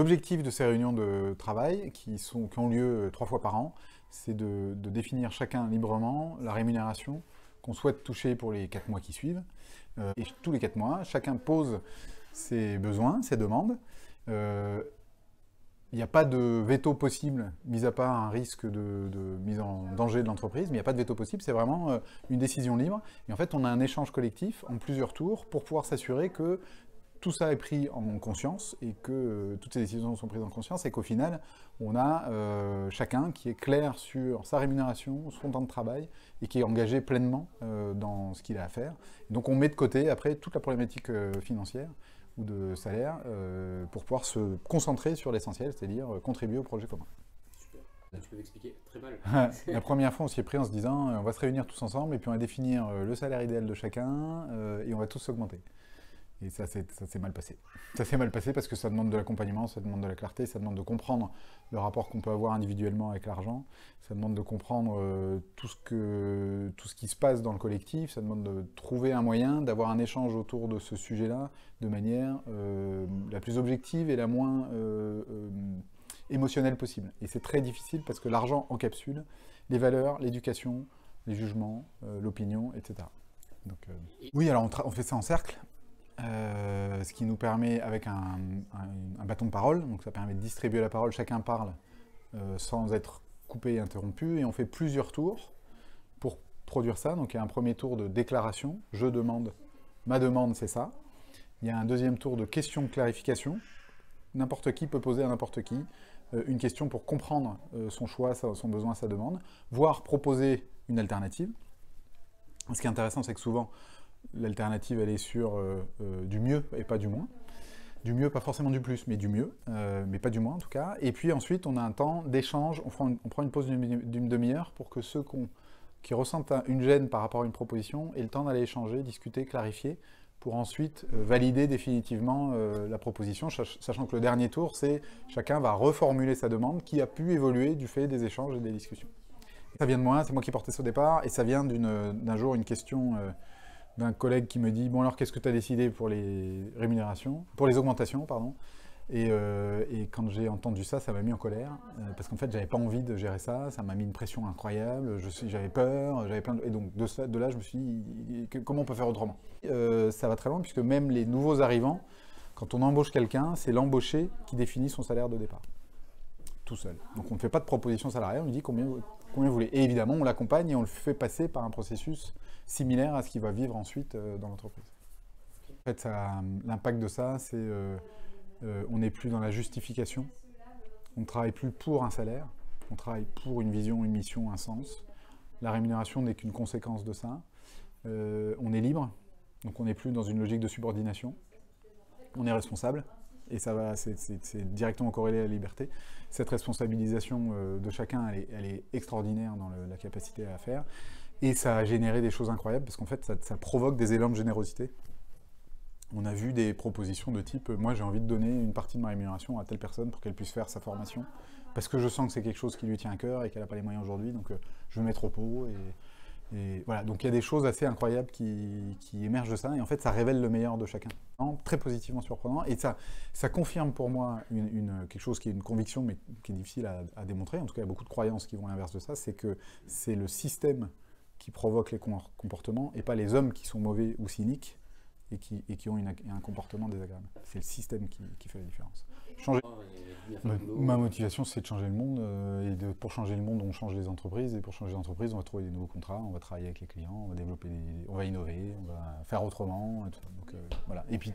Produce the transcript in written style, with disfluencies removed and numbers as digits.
L'objectif de ces réunions de travail, qui ont lieu 3 fois par an, c'est de définir chacun librement la rémunération qu'on souhaite toucher pour les 4 mois qui suivent. Et tous les 4 mois, chacun pose ses besoins, ses demandes. Il n'y a pas de veto possible, mis à part un risque de mise en danger de l'entreprise, mais il n'y a pas de veto possible, c'est vraiment une décision libre. Et en fait, on a un échange collectif en plusieurs tours pour pouvoir s'assurer que tout ça est pris en conscience et que toutes ces décisions sont prises en conscience et qu'au final, on a chacun qui est clair sur sa rémunération, son temps de travail et qui est engagé pleinement dans ce qu'il a à faire. Et donc on met de côté après toute la problématique financière ou de salaire pour pouvoir se concentrer sur l'essentiel, c'est-à-dire contribuer au projet commun. Super. Tu peux l'expliquer très mal. La première fois, on s'y est pris en se disant on va se réunir tous ensemble et puis on va définir le salaire idéal de chacun et on va tous s'augmenter. Et ça s'est mal passé. Ça s'est mal passé parce que ça demande de l'accompagnement, ça demande de la clarté, ça demande de comprendre le rapport qu'on peut avoir individuellement avec l'argent, ça demande de comprendre tout ce qui se passe dans le collectif, ça demande de trouver un moyen d'avoir un échange autour de ce sujet-là de manière la plus objective et la moins émotionnelle possible. Et c'est très difficile parce que l'argent encapsule les valeurs, l'éducation, les jugements, l'opinion, etc. Donc, oui, alors on fait ça en cercle. Ce qui nous permet, avec un bâton de parole, donc ça permet de distribuer la parole, chacun parle sans être coupé et interrompu, et on fait plusieurs tours pour produire ça. Donc il y a un premier tour de déclaration, je demande, ma demande c'est ça. Il y a un deuxième tour de questions-clarification, n'importe qui peut poser à n'importe qui une question pour comprendre son choix, son besoin, sa demande, voire proposer une alternative. Ce qui est intéressant, c'est que souvent, l'alternative, elle est sur du mieux et pas du moins. Du mieux, pas forcément du plus, mais du mieux, mais pas du moins en tout cas. Et puis ensuite, on a un temps d'échange, on prend une pause d'une demi-heure pour que ceux qui ressentent une gêne par rapport à une proposition aient le temps d'aller échanger, discuter, clarifier, pour ensuite valider définitivement la proposition, sachant que le dernier tour, c'est chacun va reformuler sa demande qui a pu évoluer du fait des échanges et des discussions. Ça vient de moi, c'est moi qui portais ça au départ, et ça vient d'un jour une question d'un collègue qui me dit « Bon alors, qu'est-ce que tu as décidé pour les rémunérations, pour les augmentations, pardon ?» Et quand j'ai entendu ça, ça m'a mis en colère, parce qu'en fait, j'avais pas envie de gérer ça, ça m'a mis une pression incroyable, j'avais peur, j'avais plein de... Et donc, de là, je me suis dit « Comment on peut faire autrement ?» Ça va très loin, puisque même les nouveaux arrivants, quand on embauche quelqu'un, c'est l'embauché qui définit son salaire de départ, tout seul. Donc, on ne fait pas de proposition salariale, on lui dit combien vous voulez. Et évidemment, on l'accompagne et on le fait passer par un processus similaire à ce qu'il va vivre ensuite dans l'entreprise. En fait, l'impact de ça, c'est on n'est plus dans la justification, on ne travaille plus pour un salaire, on travaille pour une vision, une mission, un sens. La rémunération n'est qu'une conséquence de ça. On est libre, donc on n'est plus dans une logique de subordination. On est responsable, et ça c'est directement corrélé à la liberté. Cette responsabilisation de chacun, elle est extraordinaire dans la capacité à faire. Et ça a généré des choses incroyables, parce qu'en fait, ça provoque des élans de générosité. On a vu des propositions de type « Moi, j'ai envie de donner une partie de ma rémunération à telle personne pour qu'elle puisse faire sa formation, parce que je sens que c'est quelque chose qui lui tient à cœur et qu'elle n'a pas les moyens aujourd'hui, donc je veux mettre au pot. » Et voilà, donc il y a des choses assez incroyables qui émergent de ça, et en fait, ça révèle le meilleur de chacun. Très positivement surprenant, et ça confirme pour moi quelque chose qui est une conviction, mais qui est difficile à démontrer. En tout cas, il y a beaucoup de croyances qui vont à l'inverse de ça, c'est que c'est le système qui provoquent les comportements, et pas les hommes qui sont mauvais ou cyniques et qui ont un comportement désagréable. C'est le système qui fait la différence. Ma motivation, c'est de changer le monde, et pour changer le monde, on change les entreprises, et pour changer les entreprises, on va trouver des nouveaux contrats, on va travailler avec les clients, on va développer, on va innover, on va faire autrement, et tout ça. Donc, voilà. Et puis,